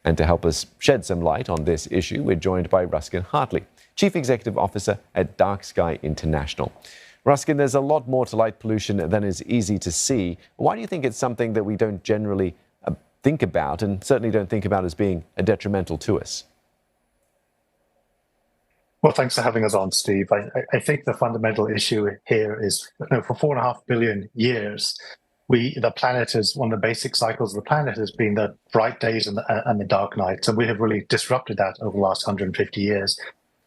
And to help us shed some light on this issue, we're joined by Ruskin Hartley, Chief Executive Officer at Dark Sky International. Ruskin, there's a lot more to light pollution than is easy to see. Why do you think it's something that we don't generally think about, and certainly don't think about as being detrimental to us? Well, thanks for having us on, Steve. I think the fundamental issue here is, for 4.5 billion years, the planet is one of the basic cycles of the planet has been the bright days and the dark nights, and we have really disrupted that over the last 150 years.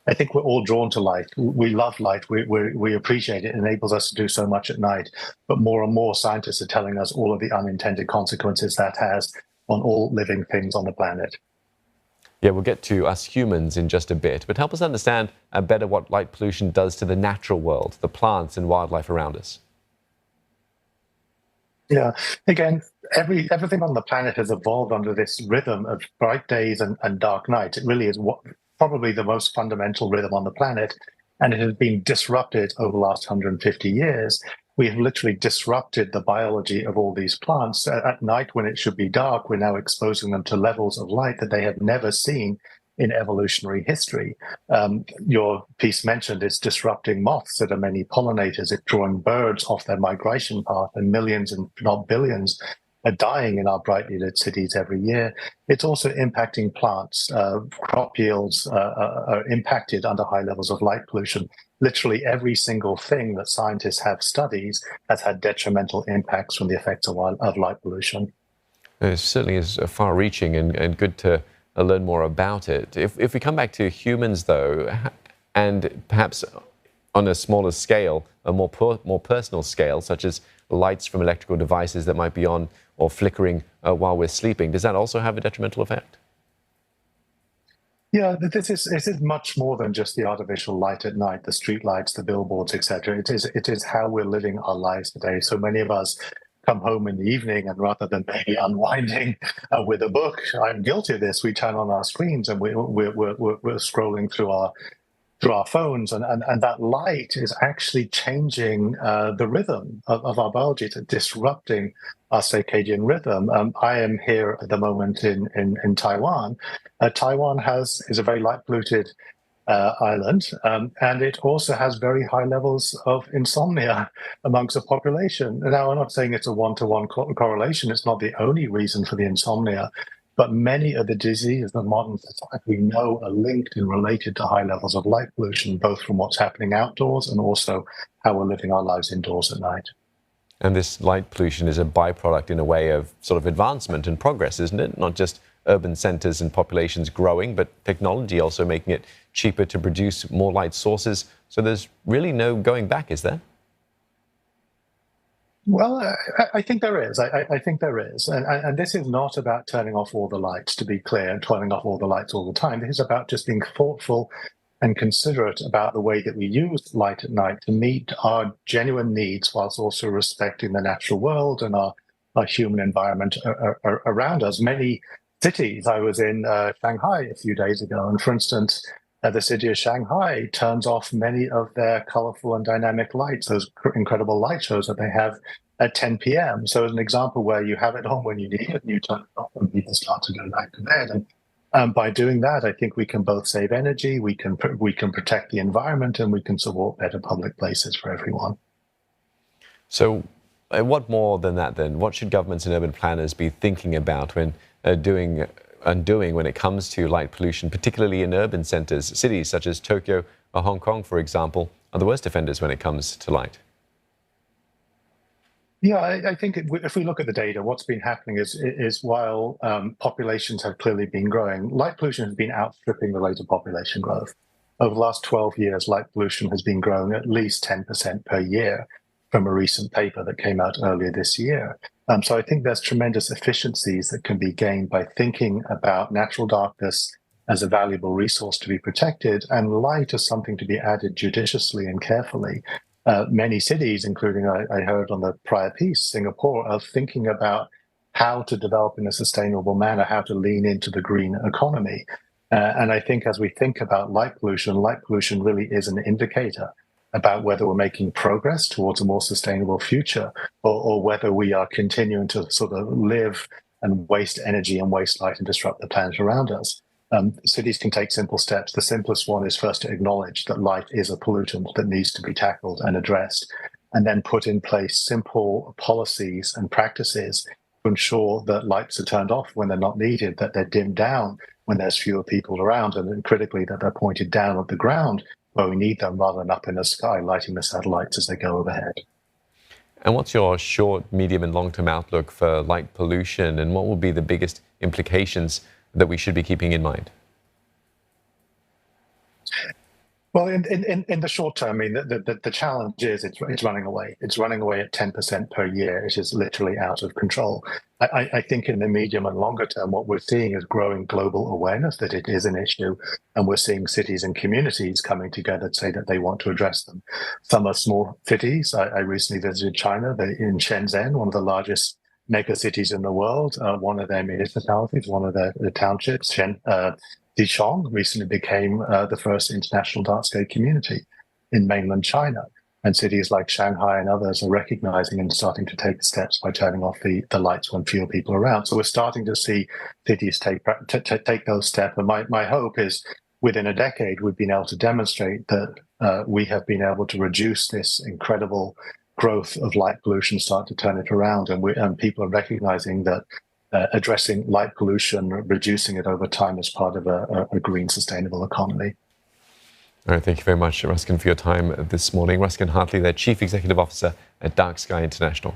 I think we're all drawn to light. We love light. We appreciate it. It enables us to do so much at night. But more and more scientists are telling us all of the unintended consequences that has on all living things on the planet. Yeah, we'll get to us humans in just a bit, but help us understand better what light pollution does to the natural world, the plants and wildlife around us. Yeah, again, everything on the planet has evolved under this rhythm of bright days and dark nights. It really is probably the most fundamental rhythm on the planet, and it has been disrupted over the last 150 years. We have literally disrupted the biology of all these plants. At night, when it should be dark, we're now exposing them to levels of light that they have never seen in evolutionary history. Your piece mentioned it's disrupting moths that are many pollinators. It's drawing birds off their migration path, and millions, and not billions, are dying in our brightly lit cities every year. It's also impacting plants. Crop yields are impacted under high levels of light pollution. Literally every single thing that scientists have studied has had detrimental impacts from the effects of light pollution. It certainly is far-reaching and good to learn more about it. If we come back to humans, though, and perhaps on a smaller scale, a more personal scale, such as lights from electrical devices that might be on or flickering while we're sleeping, does that also have a detrimental effect? Yeah, this is much more than just the artificial light at night, the street lights, the billboards, etc. It is how we're living our lives today. So many of us come home in the evening, and rather than maybe unwinding with a book, I'm guilty of this, we turn on our screens and we're scrolling through our phones, and that light is actually changing the rhythm of our biology. It's disrupting our circadian rhythm. I am here at the moment in Taiwan. Taiwan is a very light polluted island, and it also has very high levels of insomnia amongst the population. Now, I'm not saying it's a one-to-one correlation. It's not the only reason for the insomnia, but many of the diseases that modern society we know are linked and related to high levels of light pollution, both from what's happening outdoors and also how we're living our lives indoors at night. And this light pollution is a byproduct, in a way, of sort of advancement and progress, isn't it? Not just urban centers and populations growing, but technology also making it cheaper to produce more light sources. So there's really no going back, is there? Well, I think there is. I think there is. And this is not about turning off all the lights, to be clear, and turning off all the lights all the time. This is about just being thoughtful and considerate about the way that we use light at night to meet our genuine needs, whilst also respecting the natural world and our human environment around us. Many cities, I was in Shanghai a few days ago, and for instance, the city of Shanghai turns off many of their colorful and dynamic lights, those incredible light shows that they have at 10 p.m. So as an example where you have it on when you need it, and you turn it off and people start to go back to bed. And by doing that, I think we can both save energy, we can protect the environment, and we can support better public places for everyone. So what more than that, then? What should governments and urban planners be thinking about when doing when it comes to light pollution, particularly in urban centers? Cities such as Tokyo or Hong Kong, for example, are the worst offenders when it comes to light. Yeah, I think if we look at the data, what's been happening is while populations have clearly been growing, light pollution has been outstripping the rate of population growth. Over the last 12 years, light pollution has been growing at least 10% per year, from a recent paper that came out earlier this year. So I think there's tremendous efficiencies that can be gained by thinking about natural darkness as a valuable resource to be protected, and light as something to be added judiciously and carefully. Many cities, including I heard on the prior piece, Singapore, are thinking about how to develop in a sustainable manner, how to lean into the green economy. And I think as we think about light pollution really is an indicator about whether we're making progress towards a more sustainable future, or whether we are continuing to sort of live and waste energy and waste light and disrupt the planet around us. Cities can take simple steps. The simplest one is first to acknowledge that light is a pollutant that needs to be tackled and addressed, and then put in place simple policies and practices to ensure that lights are turned off when they're not needed, that they're dimmed down when there's fewer people around, and then critically that they're pointed down at the ground where we need them rather than up in the sky lighting the satellites as they go overhead. And what's your short, medium, and long-term outlook for light pollution, and what will be the biggest implications that we should be keeping in mind? Well, in the short term, I mean, the challenge is it's running away. It's running away at 10% per year. It is literally out of control. I think in the medium and longer term, what we're seeing is growing global awareness that it is an issue, and we're seeing cities and communities coming together to say that they want to address them. Some are small cities. I recently visited China, in Shenzhen, one of the largest mega cities in the world. One of their municipalities, one of the townships, Dichong, recently became the first international dark-sky community in mainland China. And cities like Shanghai and others are recognizing and starting to take steps by turning off the lights when fewer people are around. So we're starting to see cities take those steps. And my hope is within a decade, we've been able to demonstrate that we have been able to reduce this incredible growth of light pollution, start to turn it around. And people are recognizing that addressing light pollution, reducing it over time is part of a green, sustainable economy. All right, thank you very much, Ruskin, for your time this morning. Ruskin Hartley, the Chief Executive Officer at Dark Sky International.